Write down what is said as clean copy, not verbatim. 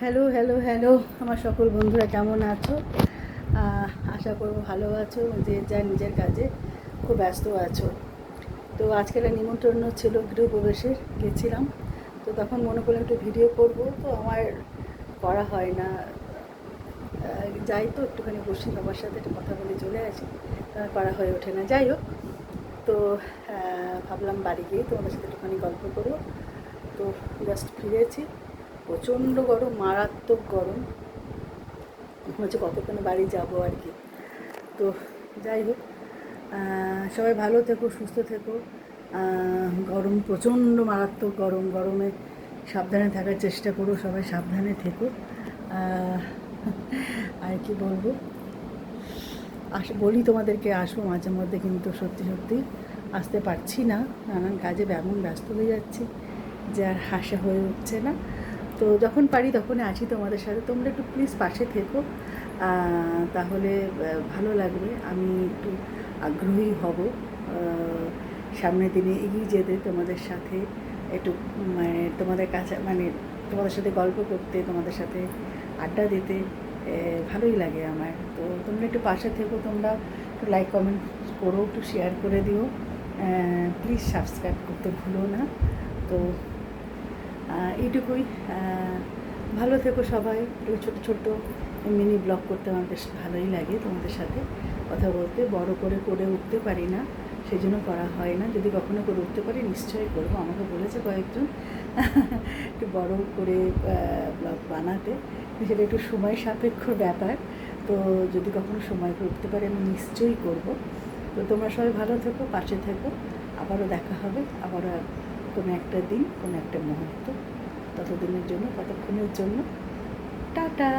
Hello hello hello আমার সকল বন্ধুরা কেমন আছো? আশা করবো ভালো আছো, যে যা নিজের কাজে খুব ব্যস্ত আছো। তো আজকের নিমন্ত্রণ ছিল গৃহপ্রবেশের, গেছিলাম। তো তখন মনে করলাম একটু ভিডিও করব, তো আমার করা হয় না। যাই তো একটুখানি বসি সবার সাথে একটু কথা বলে চলে আসি, করা হয়ে ওঠে না। যাই হোক, তো ভাবলাম বাড়ি গিয়ে তোমাদের সাথে একটুখানি গল্প করবো। তো জাস্ট ফিরেছি, প্রচণ্ড গরম, মারাত্মক গরম, হচ্ছে কতক্ষণে বাড়ি যাব আর কি। তো যাই হোক, সবাই ভালো থেকো, সুস্থ থেকো। গরম প্রচণ্ড মারাত্মক গরম, গরমে সাবধানে থাকার চেষ্টা করো, সবাই সাবধানে থেকো। আর কি বলবো, বলি তোমাদেরকে আসবো মাঝে মধ্যে, কিন্তু সত্যি সত্যি আসতে পারছি না, নানান কাজে এমন ব্যস্ত হয়ে যাচ্ছি যে আর হাসা হয়ে উঠছে না। তো যখন পারি তখনই আসি তোমাদের সাথে, তোমরা একটু প্লিজ পাশে থেকো, তাহলে ভালো লাগবে। আমি একটু আগ্রহী হব সামনের দিনে এগিয়ে যেতে, তোমাদের সাথে একটু মানে তোমাদের কাছে, মানে তোমাদের সাথে গল্প করতে, তোমাদের সাথে আড্ডা দিতে ভালোই লাগে আমার। তো তোমরা একটু পাশে থেকো, তোমরা একটু লাইক কমেন্ট করো, একটু শেয়ার করে দিও, প্লিজ সাবস্ক্রাইব করতে ভুলো না। তো এইটুকুই। ভালো থেকো সবাই। একটু ছোটো ছোটো মিনি ব্লগ করতে আমার বেশ ভালোই লাগে, তোমাদের সাথে কথা বলতে। বড় করে উঠতে পারি না, সেই জন্য করা হয় না। যদি কখনো করে উঠতে পারি নিশ্চয়ই করবো, আমাকে বলেছে কয়েকজন একটু বড় করে ব্লগ বানাতে, সেটা একটু সময় সাপেক্ষ ব্যাপার। তো যদি কখনো সময় করে উঠতে পারি আমি নিশ্চয়ই করব। তো তোমরা সবাই ভালো থেকো, পাশে থেকো। আবারও দেখা হবে, আবারও কোনো একটা দিন, কোনো একটা মুহূর্ত। ততদিনের জন্য, ততক্ষণের জন্য টাটা।